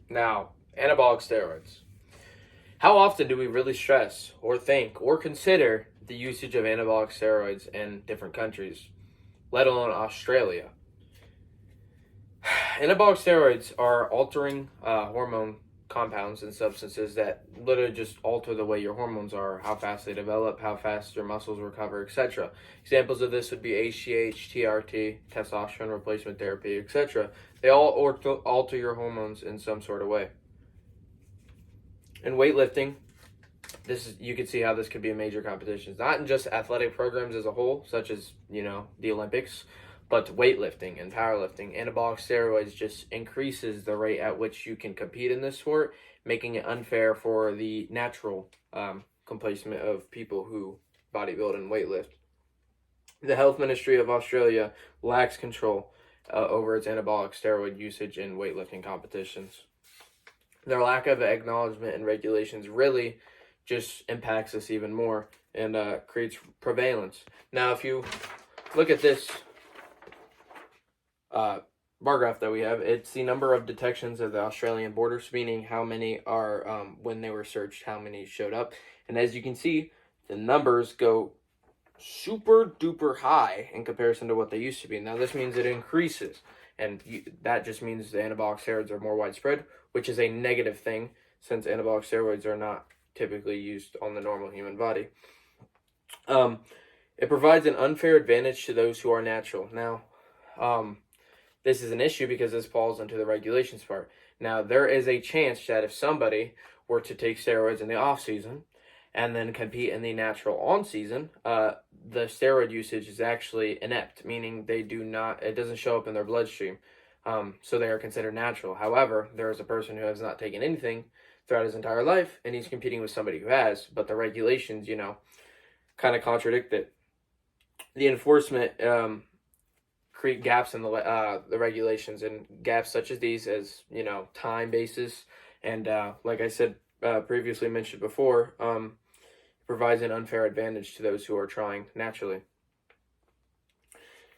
Now, anabolic steroids. How often do we really stress or think or consider the usage of anabolic steroids in different countries, let alone Australia? Anabolic steroids are altering hormone compounds and substances that literally just alter the way your hormones are, how fast they develop, how fast your muscles recover, etc. Examples of this would be HGH, TRT, testosterone replacement therapy, etc. They all alter your hormones in some sort of way. In weightlifting, you can see how this could be a major competition. Not in just athletic programs as a whole, such as the Olympics, but weightlifting and powerlifting. Anabolic steroids just increases the rate at which you can compete in this sport, making it unfair for the natural complacement of people who bodybuild and weightlift. The Health Ministry of Australia lacks control over its anabolic steroid usage in weightlifting competitions. Their lack of acknowledgement and regulations really just impacts us even more and creates prevalence. Now, if you look at this bar graph that we have, it's the number of detections of the Australian borders, meaning how many are, when they were searched, how many showed up. And as you can see, the numbers go super duper high in comparison to what they used to be. Now, this means it increases, and that just means the anabolic steroids are more widespread, which is a negative thing since anabolic steroids are not typically used on the normal human body. It provides an unfair advantage to those who are natural. Now, this is an issue because this falls into the regulations part. Now, there is a chance that if somebody were to take steroids in the off season and then compete in the natural on season, the steroid usage is actually inept, meaning it doesn't show up in their bloodstream. So they are considered natural. However, there is a person who has not taken anything throughout his entire life, and he's competing with somebody who has, but the regulations, kind of contradict it. The enforcement create gaps in the regulations, and gaps such as these as, time basis, and like I said previously mentioned before, provides an unfair advantage to those who are trying naturally.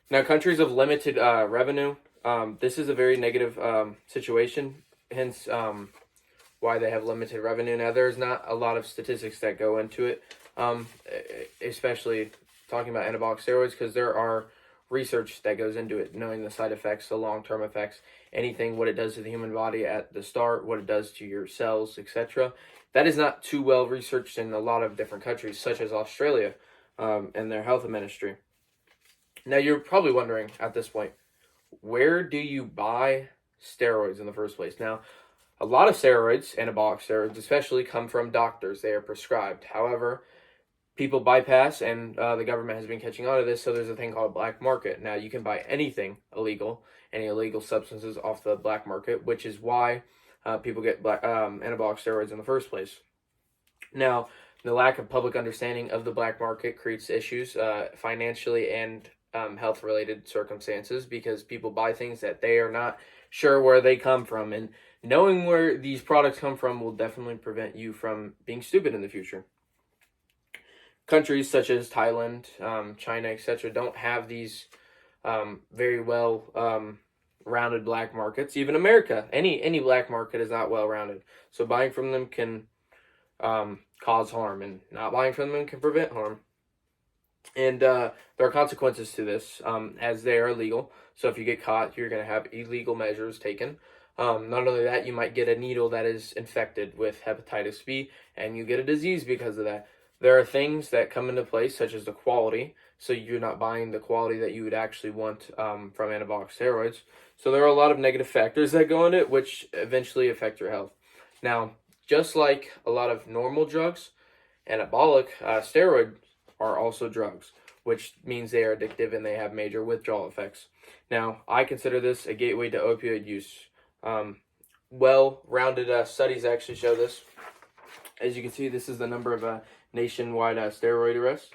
Now, countries of limited revenue, this is a very negative situation, hence why they have limited revenue. Now, there's not a lot of statistics that go into it, especially talking about anabolic steroids, because there are research that goes into it, knowing the side effects, the long-term effects, anything, what it does to the human body at the start, what it does to your cells, etc. That is not too well researched in a lot of different countries, such as Australia and their health ministry. Now, you're probably wondering at this point, where do you buy steroids in the first place? Now, a lot of steroids, anabolic steroids especially, come from doctors. They are prescribed. However, people bypass, and the government has been catching on to this, so there's a thing called black market. Now, you can buy anything illegal, any illegal substances off the black market, which is why people get anabolic steroids in the first place. Now, the lack of public understanding of the black market creates issues financially and health-related circumstances, because people buy things that they are not sure where they come from, and knowing where these products come from will definitely prevent you from being stupid in the future. Countries such as Thailand, China, etc. don't have these very well rounded black markets. Even America, any black market is not well rounded. So buying from them can cause harm, and not buying from them can prevent harm. And there are consequences to this, as they are illegal. So if you get caught, you're going to have illegal measures taken. Not only that, you might get a needle that is infected with hepatitis B, and you get a disease because of that. There are things that come into place, such as the quality, so you're not buying the quality that you would actually want from anabolic steroids. So there are a lot of negative factors that go into it, which eventually affect your health. Now, just like a lot of normal drugs, anabolic steroids are also drugs, which means they are addictive and they have major withdrawal effects. Now, I consider this a gateway to opioid use. Well-rounded studies actually show this. As you can see, this is the number of nationwide steroid arrests.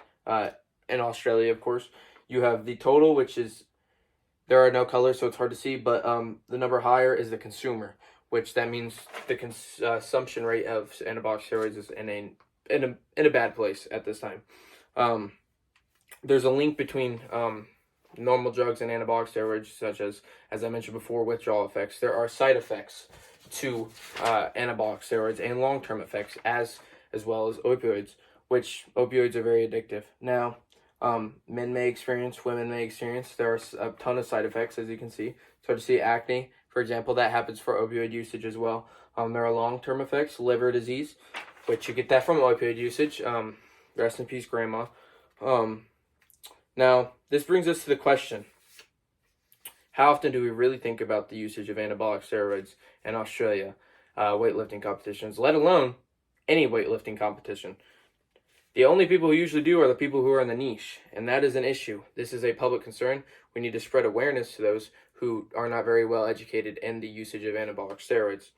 In Australia, of course, you have the total, which is, there are no colors, so it's hard to see, but the number higher is the consumer, which that means the consumption rate of anabolic steroids is in a bad place at this time. There's a link between normal drugs and anabolic steroids, such as I mentioned before, withdrawal effects. There are side effects to anabolic steroids and long-term effects as well as opioids, which opioids are very addictive. Now, men may experience, women may experience. There are a ton of side effects, as you can see. So to see acne, for example, that happens for opioid usage as well. There are long-term effects, liver disease, which you get that from opioid usage. Rest in peace, Grandma. Now, this brings us to the question: how often do we really think about the usage of anabolic steroids in Australia weightlifting competitions, let alone any weightlifting competition? The only people who usually do are the people who are in the niche, and that is an issue. This is a public concern. We need to spread awareness to those who are not very well educated in the usage of anabolic steroids.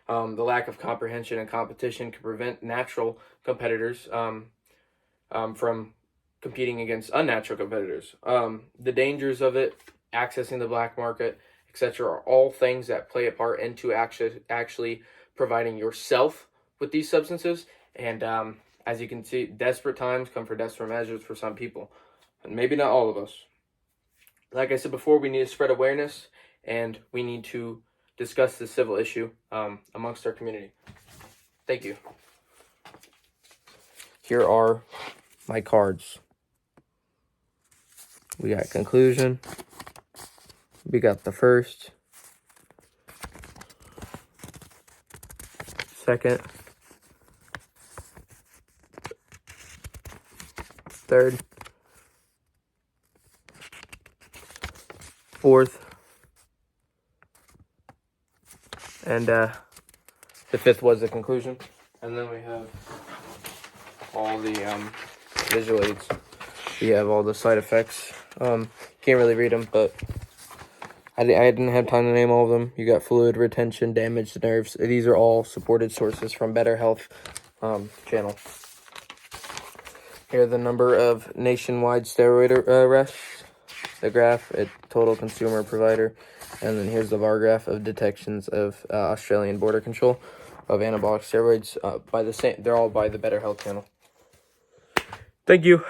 The lack of comprehension and competition can prevent natural competitors from competing against unnatural competitors. The dangers of it, accessing the black market, etc., are all things that play a part into actually providing yourself with these substances. And as you can see, desperate times come for desperate measures for some people, and maybe not all of us. Like I said before, we need to spread awareness, and we need to discuss the civil issue amongst our community. Thank you. Here are my cards. We got conclusion. We got the first, second, third, fourth, and the fifth was the conclusion. And then we have all the visual aids. We have all the side effects. Can't really read them, but I didn't have time to name all of them. You got fluid retention, damaged nerves. These are all supported sources from Better Health channel. Here are the number of nationwide steroid arrests, the graph at total consumer provider, and then here's the bar graph of detections of Australian Border Control of anabolic steroids they're all by the Better Health channel. Thank you.